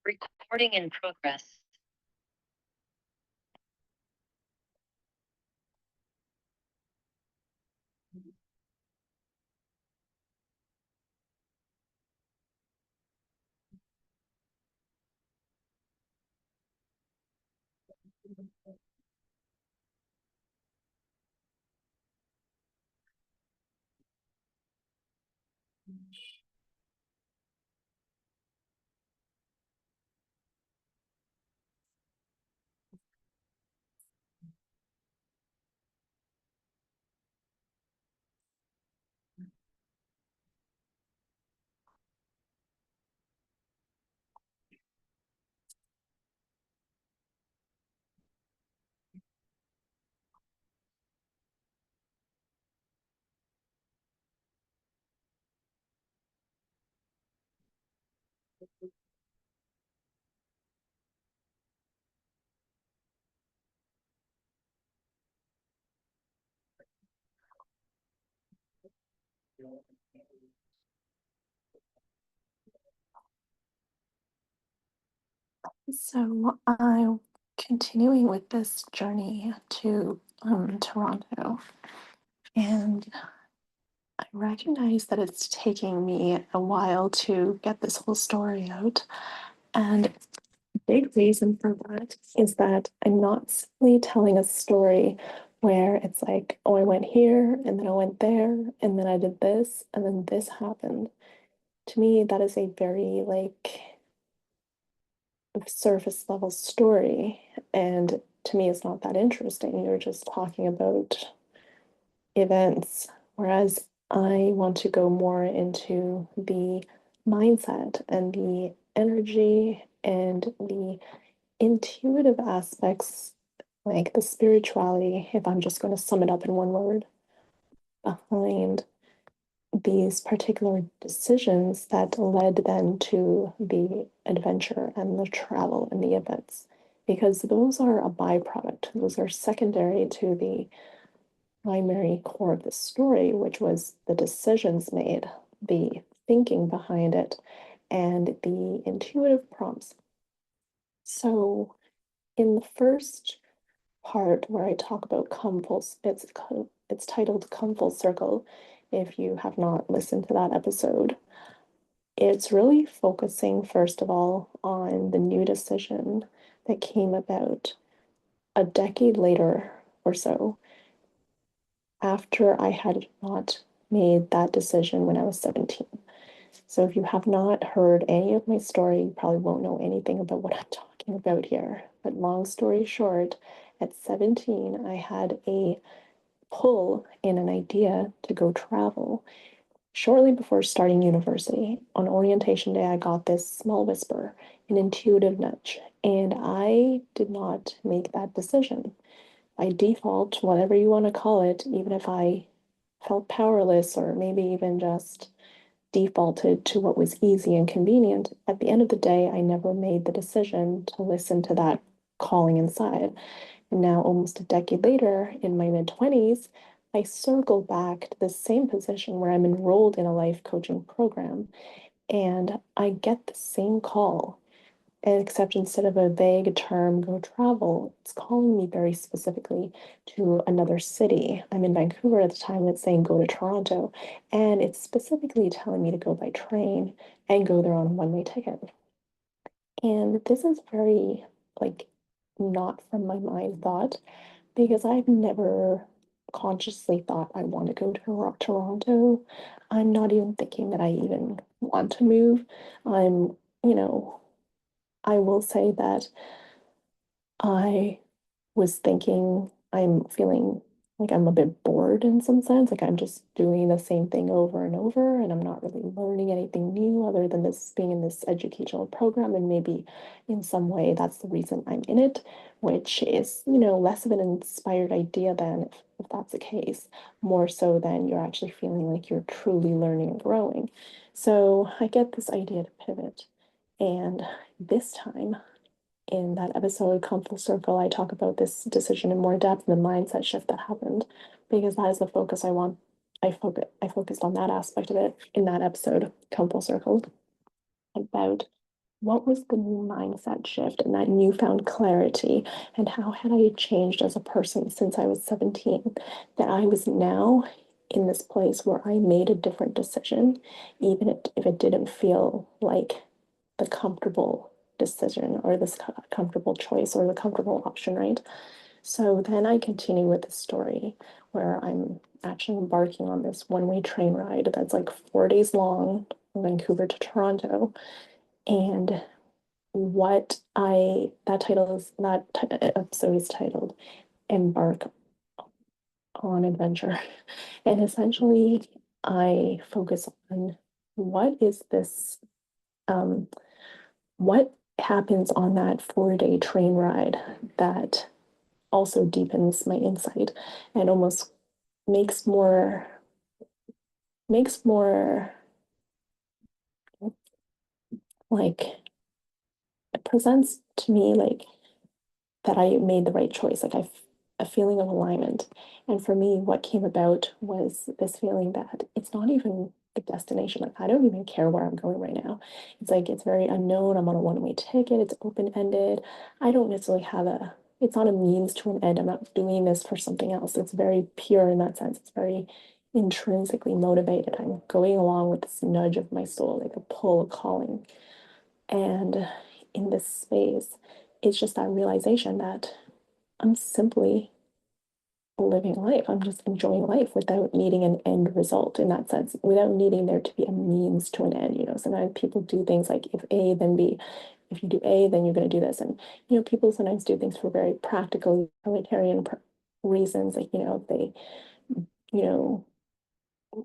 Recording in progress. So I'm continuing with this journey to Toronto, and I recognize that it's taking me a while to get this whole story out. And a big reason for that is that I'm not simply telling a story where it's like, oh, I went here, and then I went there, and then I did this, and then this happened. To me, that is a very surface level story. And to me, it's not that interesting. You're just talking about events. Whereas I want to go more into the mindset and the energy and the intuitive aspects, like the spirituality, if I'm just going to sum it up in one word, behind these particular decisions that led then to the adventure and the travel and the events, because those are a byproduct. Those are secondary to the primary core of the story, which was the decisions made, the thinking behind it, and the intuitive prompts. So, in the first part where I talk about come full, it's titled "Come Full Circle." If you have not listened to that episode, it's really focusing first of all on the new decision that came about a decade later or so after I had not made that decision when I was 17. So if you have not heard any of my story, you probably won't know anything about what I'm talking about here. But long story short, at 17, I had a pull in an idea to go travel. Shortly before starting university, on orientation day, I got this small whisper, an intuitive nudge, and I did not make that decision. By default, whatever you want to call it, even if I felt powerless or maybe even just defaulted to what was easy and convenient, at the end of the day, I never made the decision to listen to that calling inside. And now, almost a decade later, in my mid 20s, I circle back to the same position where I'm enrolled in a life coaching program, and I get the same call. Except instead of a vague term, go travel, it's calling me very specifically to another city. I'm in Vancouver at the time, and it's saying go to Toronto. And it's specifically telling me to go by train and go there on a one-way ticket. And this is very, like, not from my mind thought, because I've never consciously thought I want to go to Toronto. I'm not even thinking that I even want to move. I'm, you know, I will say that I was thinking I'm feeling like I'm a bit bored in some sense. Like I'm just doing the same thing over and over, and I'm not really learning anything new other than this being in this educational program. And maybe in some way that's the reason I'm in it, which is, less of an inspired idea than if that's the case, more so than you're actually feeling like you're truly learning and growing. So I get this idea to pivot. And this time, in that episode, Come Full Circle, I talk about this decision in more depth and the mindset shift that happened, because that is the focus I want. I focused on that aspect of it in that episode, Come Full Circle, about what was the new mindset shift and that newfound clarity, and how had I changed as a person since I was 17, that I was now in this place where I made a different decision, even if it didn't feel like the comfortable decision or this comfortable choice or the comfortable option, right? So then I continue with the story where I'm actually embarking on this one-way train ride that's like 4 days long from Vancouver to Toronto. And that title is, that episode is titled Embark on Adventure. And essentially, I focus on what is this, um, what happens on that 4 day train ride that also deepens my insight and almost makes more makes more like it presents to me like that I made the right choice, like a feeling of alignment. And for me, what came about was this feeling that it's not even the destination. Like I don't even care where I'm going right now. It's like it's very unknown. I'm on a one-way ticket, it's open-ended. I don't necessarily have a it's not a means to an end. I'm not doing this for something else. It's very pure in that sense. It's very intrinsically motivated. I'm going along with this nudge of my soul, like a pull, a calling. And in this space, it's just that realization that I'm simply living life. I'm just enjoying life without needing an end result in that sense, without needing there to be a means to an end. Sometimes people do things like if A, then B. If you do A, then you're going to do this. And, people sometimes do things for very practical, utilitarian reasons. Like, they, you know,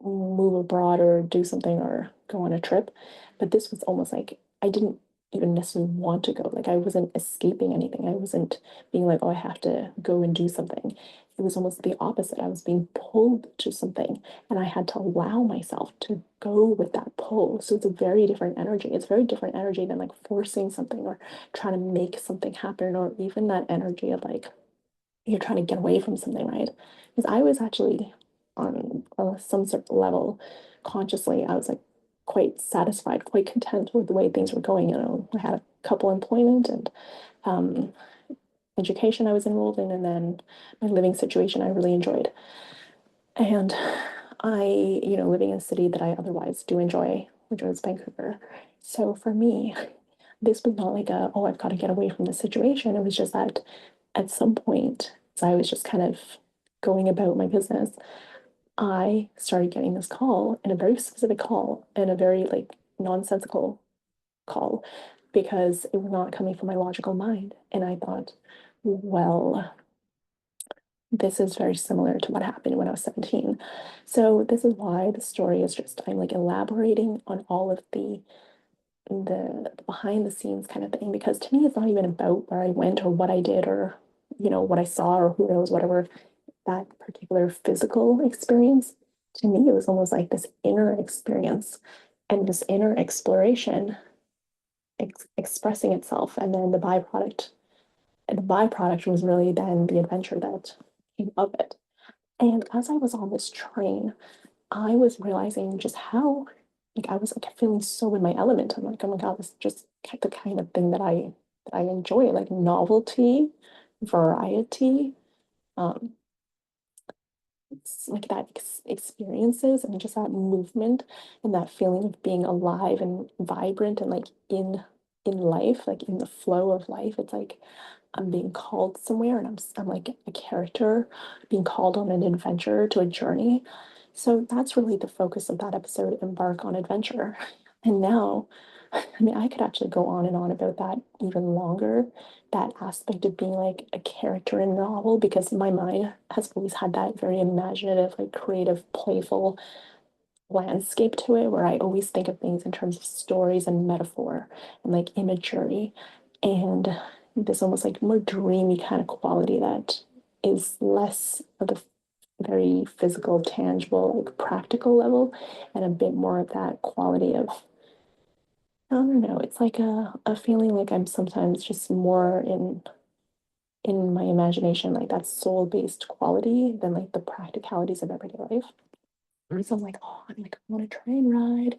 move abroad or do something or go on a trip. But this was almost like I didn't even necessarily want to go. Like I wasn't escaping anything. I wasn't being like, oh, I have to go and do something. It was almost the opposite. I was being pulled to something and I had to allow myself to go with that pull. So it's a very different energy. It's very different energy than like forcing something or trying to make something happen, or even that energy of like you're trying to get away from something, right? Because I was actually on some sort of level, consciously, I was like quite satisfied, quite content with the way things were going. I had a couple employment and um, education I was enrolled in, and then my living situation I really enjoyed. And living in a city that I otherwise do enjoy, which was Vancouver. So for me, this was not like oh, I've got to get away from the situation. It was just that at some point, as I was just kind of going about my business, I started getting this call, and a very specific call, and a very like nonsensical call, because it was not coming from my logical mind. And I thought, well, this is very similar to what happened when I was 17. So this is why the story is just I'm like elaborating on all of the behind the scenes kind of thing, because to me it's not even about where I went or what I did or what I saw or who knows whatever that particular physical experience. To me it was almost like this inner experience and this inner exploration expressing itself, and then the byproduct was really then the adventure that came of it. And as I was on this train, I was realizing just how like I was like feeling so in my element. I'm like, oh my God, this is just the kind of thing that I enjoy, like novelty, variety, um, it's like that experiences and just that movement and that feeling of being alive and vibrant and like in life, like in the flow of life. It's like I'm being called somewhere, and I'm like a character being called on an adventure to a journey. So that's really the focus of that episode, Embark on Adventure. And now, I mean, I could actually go on and on about that even longer, that aspect of being like a character in a novel, because my mind has always had that very imaginative, like creative, playful landscape to it, where I always think of things in terms of stories and metaphor and like imagery, and this almost like more dreamy kind of quality that is less of the very physical, tangible, like practical level, and a bit more of that quality of, I don't know, it's like a feeling like I'm sometimes just more in my imagination, like that soul-based quality than like the practicalities of everyday life. So I'm like, oh, I'm like on a train ride,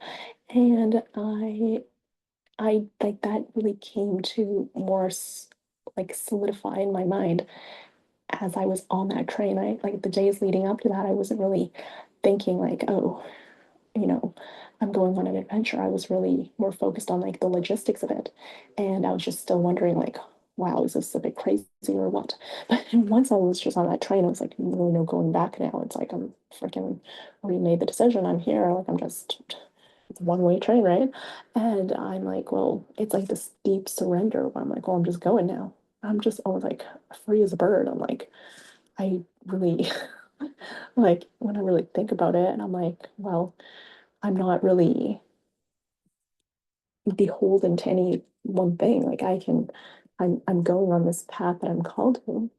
and I I like that really came to more like solidify in my mind as I was on that train. I like the days leading up to that, I wasn't really thinking like, oh, you know, I'm going on an adventure. I was really more focused on like the logistics of it. And I was just still wondering like, wow, is this a bit crazy or what? But once I was just on that train, I was like, really no going back now. It's like I'm freaking already made the decision. I'm here. Like I'm just it's a one-way train, right? And I'm like, well, it's like this deep surrender where I'm like, well, I'm just going now. I'm just almost like free as a bird. I'm like, I really like when I really think about it, and I'm like, well, I'm not really beholden to any one thing. Like I'm going on this path that I'm called to,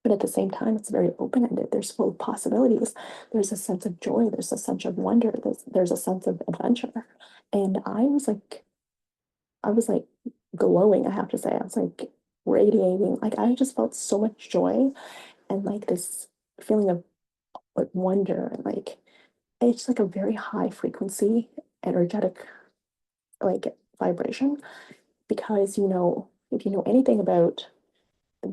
but at the same time, it's very open-ended. There's full of possibilities. There's a sense of joy. There's a sense of wonder. There's a sense of adventure. And I was like glowing, I have to say. I was like radiating. Like I just felt so much joy and like this feeling of like wonder and like it's like a very high frequency, energetic like vibration because if you know anything about the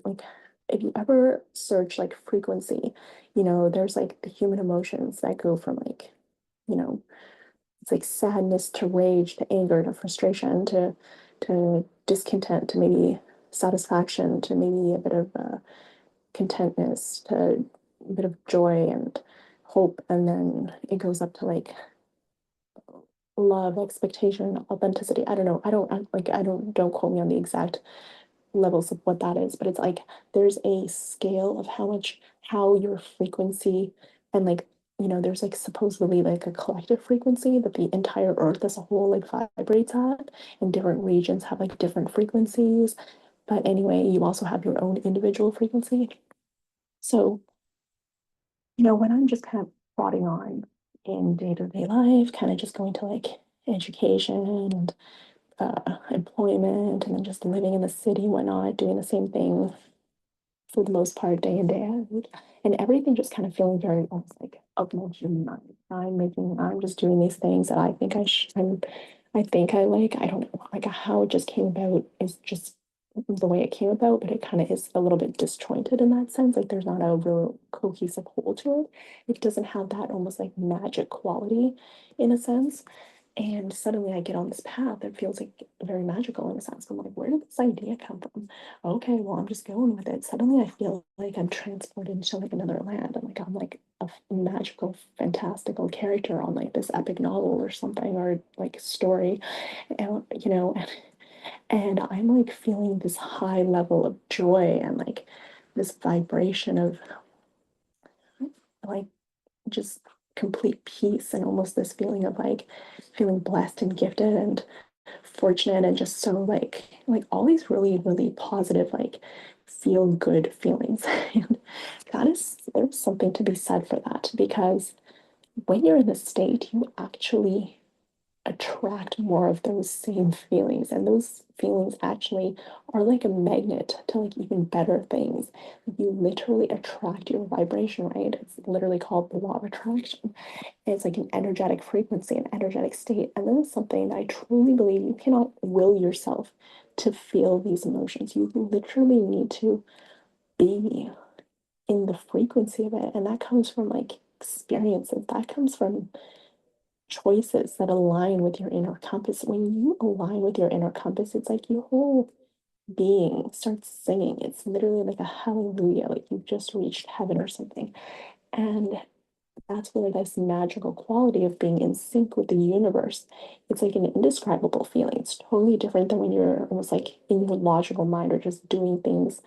like if you ever search like frequency, there's like the human emotions that go from like, you know, it's like sadness to rage to anger to frustration to discontent to maybe satisfaction to maybe a bit of contentness to a bit of joy and hope, and then it goes up to like love, expectation, authenticity. I don't know. I don't quote me on the exact levels of what that is, but it's like there's a scale of how your frequency and like there's like supposedly like a collective frequency that the entire earth as a whole like vibrates at, and different regions have like different frequencies. But anyway, you also have your own individual frequency. So, when I'm just kind of plodding on in day-to-day life, kind of just going to like education and employment and then just living in the city, whatnot, doing the same thing for the most part, day in, day out. And everything just kind of feeling very almost like of my human mind. I'm just doing these things that I think I think I like. I don't know, like how it just came about is just the way it came about, but it kind of is a little bit disjointed in that sense. Like there's not a real cohesive whole to it. It doesn't have that almost like magic quality in a sense. And suddenly I get on this path that feels like very magical in a sense. I'm like, where did this idea come from? Okay, well, I'm just going with it. Suddenly I feel like I'm transported into like another land. I'm like a magical, fantastical character on like this epic novel or something, or like story. And and I'm like feeling this high level of joy and like this vibration of like just complete peace and almost this feeling of like feeling blessed and gifted and fortunate and just so like all these really really positive like feel good feelings. And that is there's something to be said for that, because when you're in the state you actually attract more of those same feelings, and those feelings actually are like a magnet to like even better things. You literally attract your vibration, right? It's literally called the law of attraction. And it's like an energetic frequency, an energetic state. And that is something that I truly believe you cannot will yourself to feel these emotions. You literally need to be in the frequency of it, and that comes from like experiences, that comes from choices that align with your inner compass. When you align with your inner compass, it's like your whole being starts singing. It's literally like a hallelujah, like you've just reached heaven or something. And that's where this magical quality of being in sync with the universe, it's like an indescribable feeling. It's totally different than when you're almost like in your logical mind or just doing things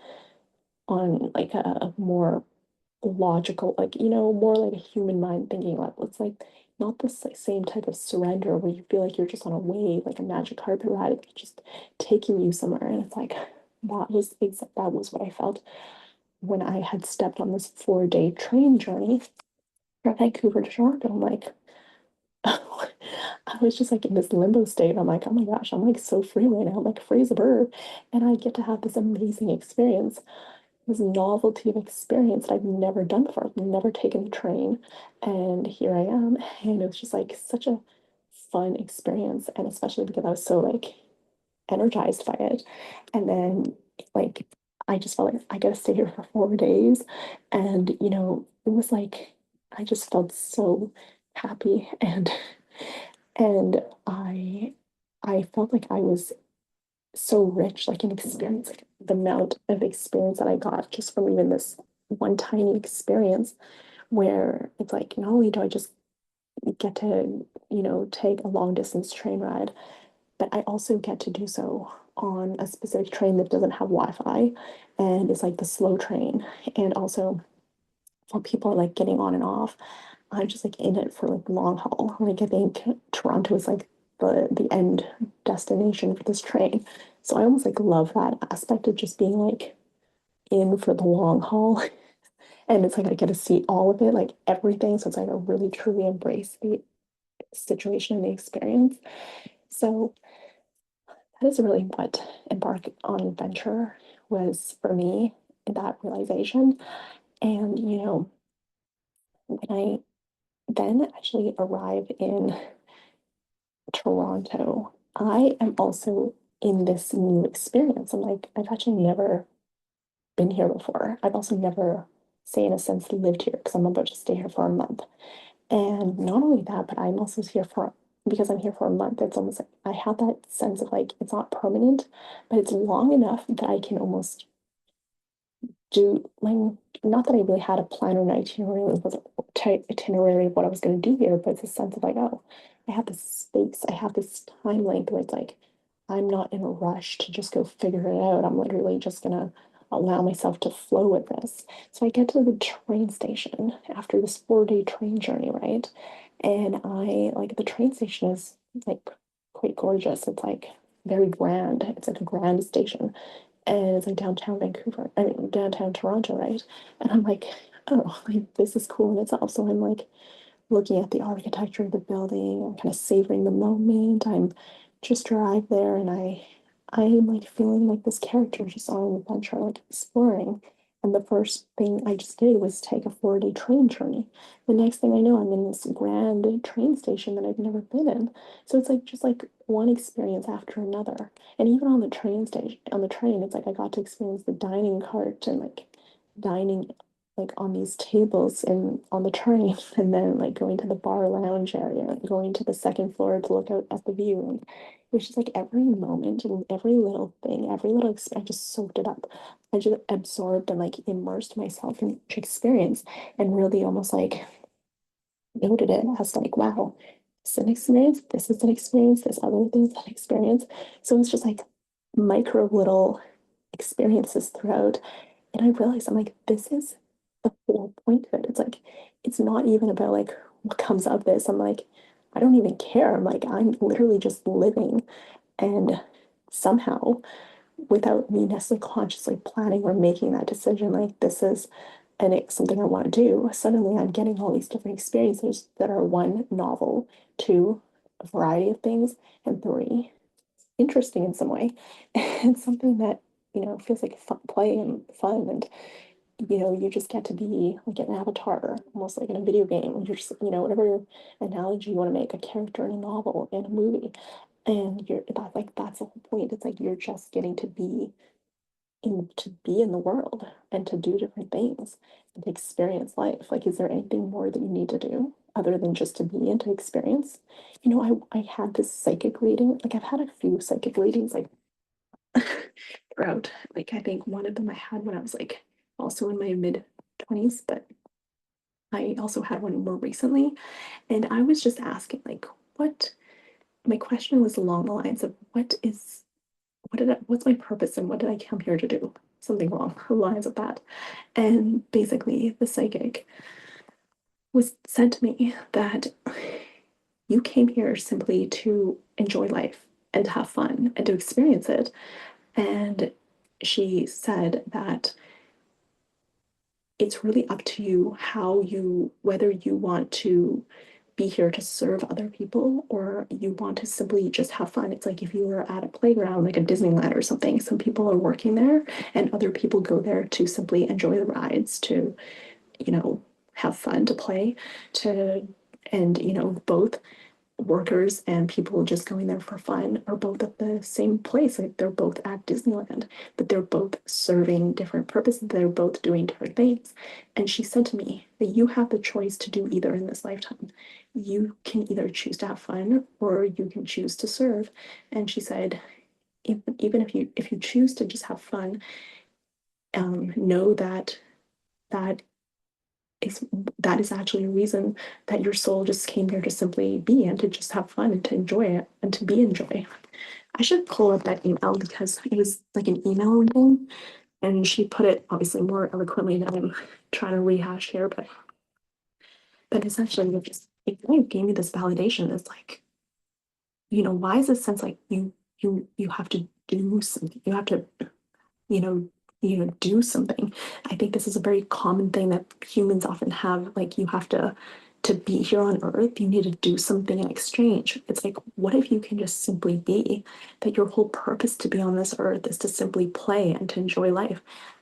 on like a more logical, like, more like a human mind thinking level. It's like not the same type of surrender where you feel like you're just on a wave, like a magic carpet ride, it's just taking you somewhere. And it's like that was what I felt when I had stepped on this 4-day train journey from Vancouver to Toronto. I'm like, I was just like in this limbo state. I'm like, oh my gosh, I'm like so free right now. I'm like free as a bird. And I get to have this amazing experience, this novelty of experience that I've never done before. I've never taken the train, and here I am. And it was just like such a fun experience, and especially because I was so like energized by it. And then like I just felt like I gotta stay here for 4 days. And it was like I just felt so happy and I felt like I was so rich, like in experience, like the amount of experience that I got just from even this one tiny experience where it's like not only do I just get to, take a long distance train ride, but I also get to do so on a specific train that doesn't have Wi-Fi and it's like the slow train. And also while people are like getting on and off, I'm just like in it for like long haul. Like I think Toronto is like the end destination for this train. So I almost like love that aspect of just being like in for the long haul. And it's like I get to see all of it, like everything. So it's like I really truly embrace the situation and the experience. So that is really what embark on adventure was for me, that realization. And when I then actually arrive in Toronto, I am also in this new experience. I'm like, I've actually never been here before. I've also never, say, in a sense, lived here because I'm about to stay here for a month. And not only that, but I'm also here for, because I'm here for a month, it's almost like I have that sense of like, it's not permanent, but it's long enough that I can almost do like, not that I really had a plan or an itinerary of what I was going to do here, but it's a sense of like, oh, I have this space, I have this time length where it's like I'm not in a rush to just go figure it out. I'm literally just gonna allow myself to flow with this. So I get to the train station after this 4 day train journey, right? And I like the train station is like quite gorgeous. It's like very grand. It's like a grand station and it's like downtown Vancouver, I mean downtown Toronto, right? And I'm like, oh, like this is cool in itself. So I'm like looking at the architecture of the building, I'm kind of savoring the moment. I'm just arrived there and I'm like feeling like this character just on an adventure, like exploring. And the first thing I just did was take a 4 day train journey. The next thing I know, I'm in this grand train station that I've never been in. So it's like just like one experience after another. And even on the train station, on the train, it's like I got to experience the dining cart and like dining like on these tables and on the train, and then like going to the bar lounge area and going to the second floor to look out at the view. And it was just like every moment and every little thing, every little I just soaked it up. I just absorbed and like immersed myself in each experience and really almost like noted it as like, wow, this is an experience, this is an experience, this other thing's an experience. So it's just like micro little experiences throughout. And I realized I'm like, this is the whole point of it. It's like, it's not even about like what comes of this. I'm like, I don't even care. I'm like, I'm literally just living. And somehow, without me necessarily consciously planning or making that decision, like this is something I want to do, suddenly I'm getting all these different experiences that are one, novel, two, a variety of things, and three, interesting in some way. And something that, feels like fun, play and fun. And, you just get to be like an avatar, almost like in a video game. You're just, whatever analogy you want to make, a character in a novel, in a movie. And that's the whole point. It's like you're just getting to be in the world and to do different things and to experience life. Like, is there anything more that you need to do other than just to be and to experience? I had this psychic reading. Like I've had a few psychic readings like throughout. Like I think one of them I had when I was like also in my mid 20s, but I also had one more recently. And I was just asking like what my question was along the lines of what's my purpose and what did I come here to do? Something along the lines of that. And basically the psychic was said to me that you came here simply to enjoy life and to have fun and to experience it. And she said that it's really up to you whether you want to be here to serve other people or you want to simply just have fun. It's like if you were at a playground, like a Disneyland or something, some people are working there and other people go there to simply enjoy the rides, to, have fun, to play, to, and, both. workers and people just going there for fun are both at the same place. Like they're both at Disneyland, but they're both serving different purposes. They're both doing different things. And she said to me that you have the choice to do either in this lifetime. You can either choose to have fun or you can choose to serve. And she said, even if you choose to just have fun, know that that is that is actually a reason that your soul just came here to simply be and to just have fun and to enjoy it and to be in joy. I should pull up that email because it was like an email reading and she put it obviously more eloquently than I'm trying to rehash here, but essentially it kind of gave me this validation. It's like, why is this sense like you have to do something, you have to you know, do something. I think this is a very common thing that humans often have. Like you have to be here on Earth, you need to do something in exchange. It's like, what if you can just simply be? That your whole purpose to be on this Earth is to simply play and to enjoy life,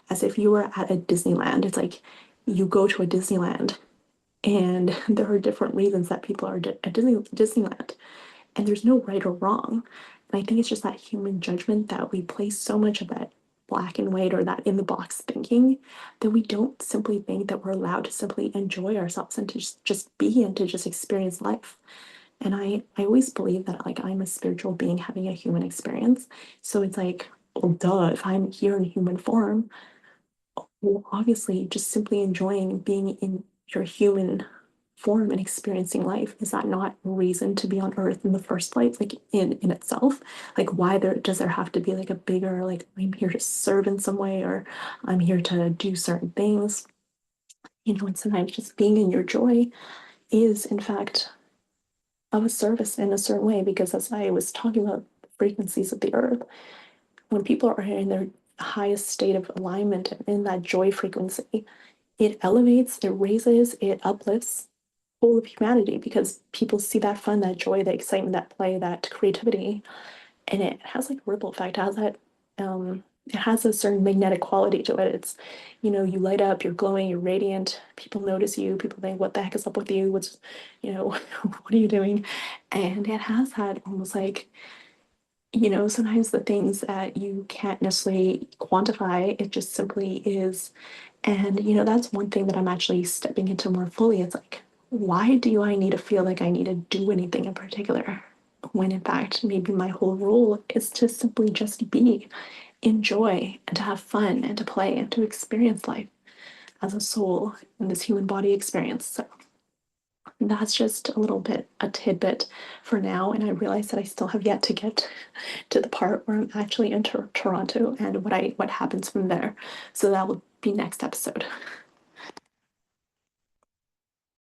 as if you were at a Disneyland. It's like you go to a Disneyland, and there are different reasons that people are at Disneyland and there's no right or wrong. And I think it's just that human judgment that we place so much of that black and white or that in the box thinking that we don't simply think that we're allowed to simply enjoy ourselves and to just be and to just experience life. And I always believe that like I'm a spiritual being having a human experience. So it's like, well, duh, if I'm here in human form, well, obviously just simply enjoying being in your human form and experiencing life, is that not reason to be on earth in the first place, like in itself? Like why does there have to be like a bigger, like I'm here to serve in some way or I'm here to do certain things, and sometimes just being in your joy is in fact of a service in a certain way, because as I was talking about the frequencies of the earth, when people are in their highest state of alignment and in that joy frequency, it elevates, it raises, it uplifts whole of humanity, because people see that fun, that joy, that excitement, that play, that creativity, and it has like a ripple effect. It has that it has a certain magnetic quality to it. It's, you light up, you're glowing, you're radiant, people notice you, people think, what the heck is up with you? What's, what are you doing? And it has had almost like, sometimes the things that you can't necessarily quantify, it just simply is. And, that's one thing that I'm actually stepping into more fully. It's like, why do I need to feel like I need to do anything in particular? When in fact, maybe my whole role is to simply just be, enjoy, and to have fun, and to play, and to experience life as a soul in this human body experience. So that's just a little bit, a tidbit for now. And I realize that I still have yet to get to the part where I'm actually in Toronto and what happens from there. So that will be next episode.